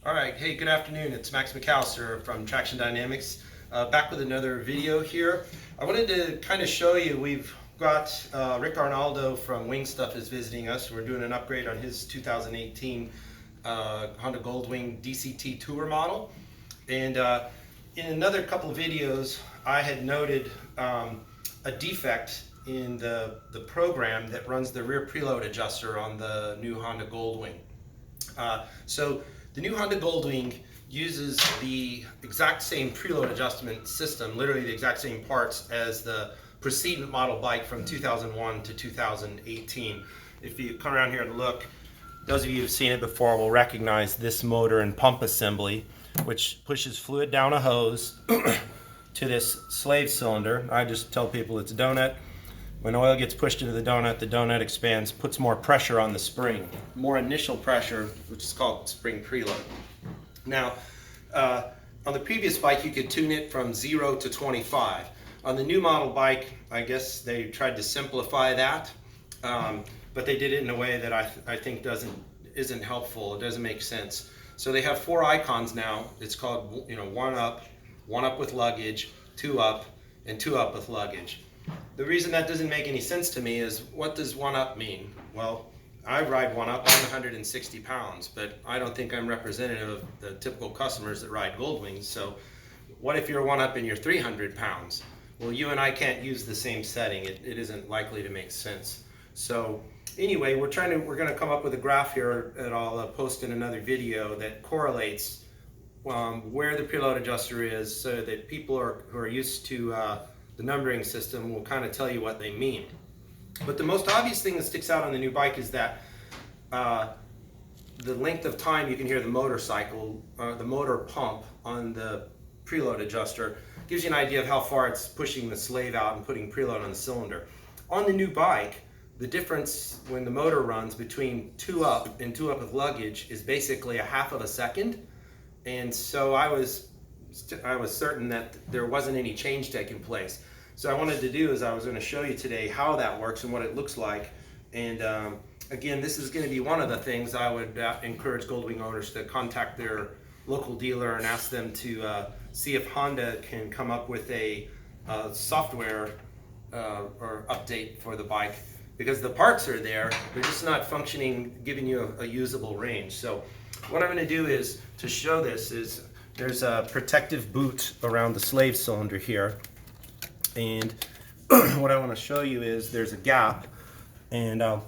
All right, hey, good afternoon. It's Max McAllister from Traction Dynamics, back with another video here. I wanted to kind of show you, we've got Rick Arnaldo from Wing Stuff is visiting us. We're doing an upgrade on his 2018 Honda Goldwing DCT Tour model. And in another couple of videos, I had noted a defect in the program that runs the rear preload adjuster on the new Honda Goldwing. So the new Honda Goldwing uses the exact same preload adjustment system, literally the exact same parts as the preceding model bike from 2001 to 2018. If you come around here and look, those of you who've seen it before will recognize this motor and pump assembly, which pushes fluid down a hose to this slave cylinder. I just tell people it's a donut. When oil gets pushed into the donut expands, puts more pressure on the spring, more initial pressure, which is called spring preload. Now, on the previous bike, you could tune it from 0 to 25. On the new model bike, I guess they tried to simplify that, but they did it in a way that I think isn't helpful. It doesn't make sense. So they have 4 icons now. It's called, one up with luggage, 2 up, and 2 up with luggage. The reason that doesn't make any sense to me is, what does 1 up mean? Well, I ride 1 up, I'm 160 pounds, but I don't think I'm representative of the typical customers that ride Goldwings. So what if you're 1 up and you're 300 pounds? Well, you and I can't use the same setting. It isn't likely to make sense. So anyway, we're going to come up with a graph here that I'll post in another video that correlates where the preload adjuster is, so that people who are used to the numbering system will kind of tell you what they mean. But the most obvious thing that sticks out on the new bike is that the length of time you can hear the motor cycle, the motor pump on the preload adjuster gives you an idea of how far it's pushing the slave out and putting preload on the cylinder. On the new bike, the difference when the motor runs between 2 up and 2 up with luggage is basically a half of a second. And so I was certain that there wasn't any change taking place. So I wanted to do is I was going to show you today how that works and what it looks like. And again, this is going to be one of the things I would encourage Goldwing owners to contact their local dealer and ask them to see if Honda can come up with a software or update for the bike, because the parts are there, they're just not functioning, giving you a usable range. So what I'm going to do is, to show this, is there's a protective boot around the slave cylinder here, and what I want to show you is there's a gap, and I'll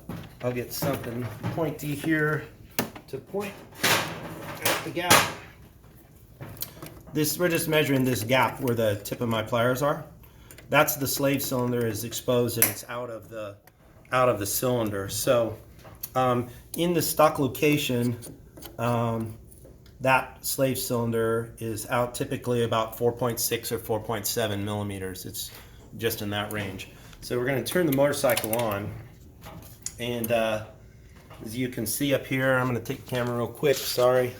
get something pointy here to point at the gap. We're just measuring this gap where the tip of my pliers are. That's the slave cylinder is exposed and it's out of the cylinder. So in the stock location, that slave cylinder is out typically about 4.6 or 4.7 millimeters. It's just in that range. So we're going to turn the motorcycle on, and as you can see up here, I'm going to take the camera real quick, sorry.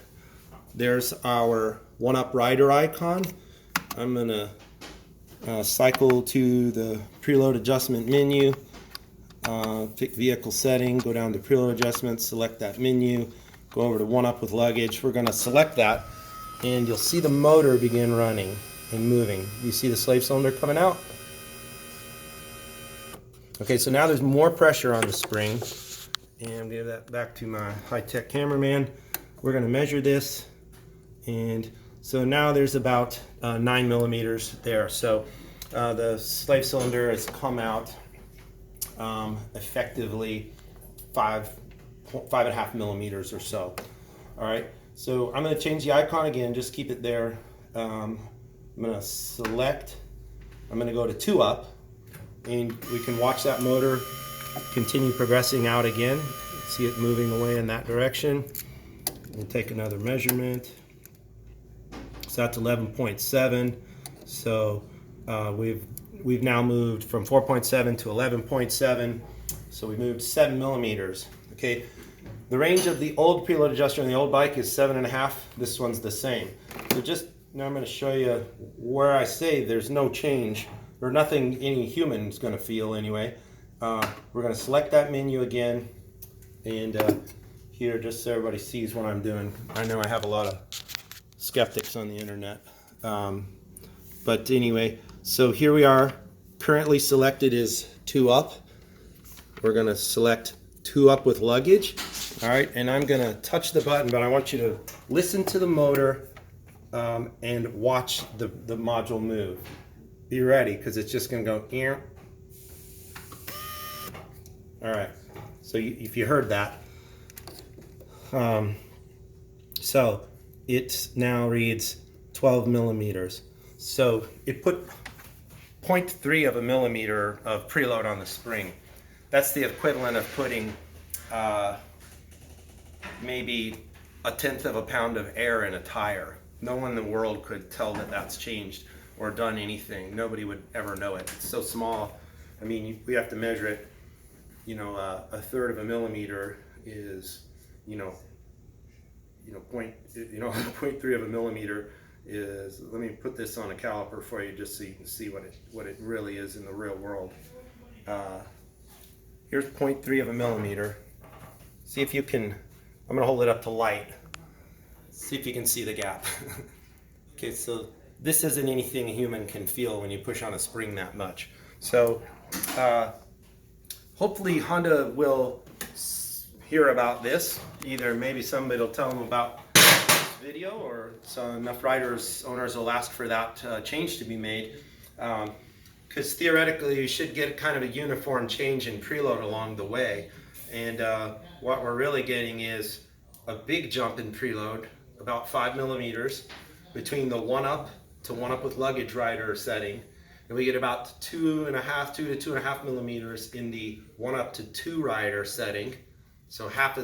There's our 1 up rider icon. I'm going to cycle to the preload adjustment menu, pick vehicle setting, go down to preload adjustment, select that menu, go over to 1 up with luggage. We're going to select that, and you'll see the motor begin running and moving. You see the slave cylinder coming out? Okay, so now there's more pressure on the spring, and give that back to my high-tech cameraman. We're going to measure this, and so now there's about 9 millimeters there. So the slave cylinder has come out effectively 5.5 millimeters or so. All right, so I'm going to change the icon again, just keep it there. I'm going to select, I'm going to go to 2 up, and we can watch that motor continue progressing out again. See it moving away in that direction. We'll take another measurement. So that's 11.7. So we've now moved from 4.7 to 11.7. So we moved 7 millimeters. Okay, the range of the old preload adjuster on the old bike is 7.5. This one's the same. So just now I'm going to show you where I say there's no change, or nothing any human's going to feel anyway. We're going to select that menu again, and here just so everybody sees what I'm doing. I know I have a lot of skeptics on the internet. But anyway, so here we are. Currently selected is 2 up. We're going to select 2 up with luggage. All right, and I'm going to touch the button, but I want you to listen to the motor and watch the module move. Be ready, because it's just going to go here. All right, so if you heard that. So it now reads 12 millimeters. So it put 0.3 of a millimeter of preload on the spring. That's the equivalent of putting maybe 1/10 of a pound of air in a tire. No one in the world could tell that that's changed or done anything. Nobody would ever know it. It's so small. I mean, we have to measure it. You know, 1/3 of a millimeter is, 0.3 of a millimeter is. Let me put this on a caliper for you, just so you can see what it really is in the real world. Here's 0.3 of a millimeter. See if you can. I'm going to hold it up to light. See if you can see the gap. Okay, so this isn't anything a human can feel when you push on a spring that much. So hopefully Honda will hear about this. Either maybe somebody will tell them about this video, or so enough owners will ask for that change to be made. Because theoretically you should get kind of a uniform change in preload along the way. And what we're really getting is a big jump in preload, about 5 millimeters, between the 1 up to 1 up with luggage rider setting. And we get about 2 to 2.5 millimeters in the 1 up to 2 rider setting. So half the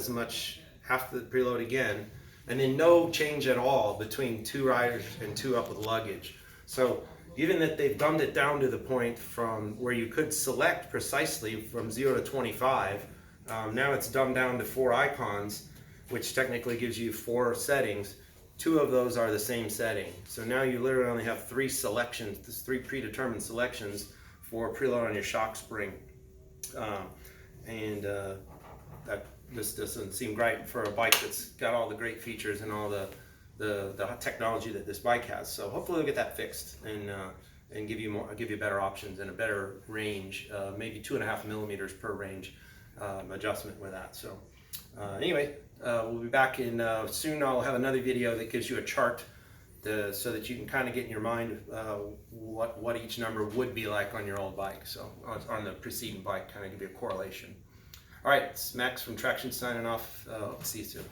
preload again. And then no change at all between 2 riders and 2 up with luggage. So given that they've dumbed it down to the point from where you could select precisely from 0 to 25, now it's dumbed down to 4 icons, which technically gives you 4 settings. 2 of those are the same setting. So now you literally only have 3 selections, 3 predetermined selections for preload on your shock spring. That just doesn't seem right for a bike that's got all the great features and all the technology that this bike has. So hopefully we'll get that fixed and give you better options and a better range, maybe 2.5 millimeters per range adjustment with that. So anyway, we'll be back in soon. I'll have another video that gives you a chart so that you can kind of get in your mind what each number would be like on your old bike. So on the preceding bike, kind of give you a correlation. All right, it's Max from Traction signing off. See you soon.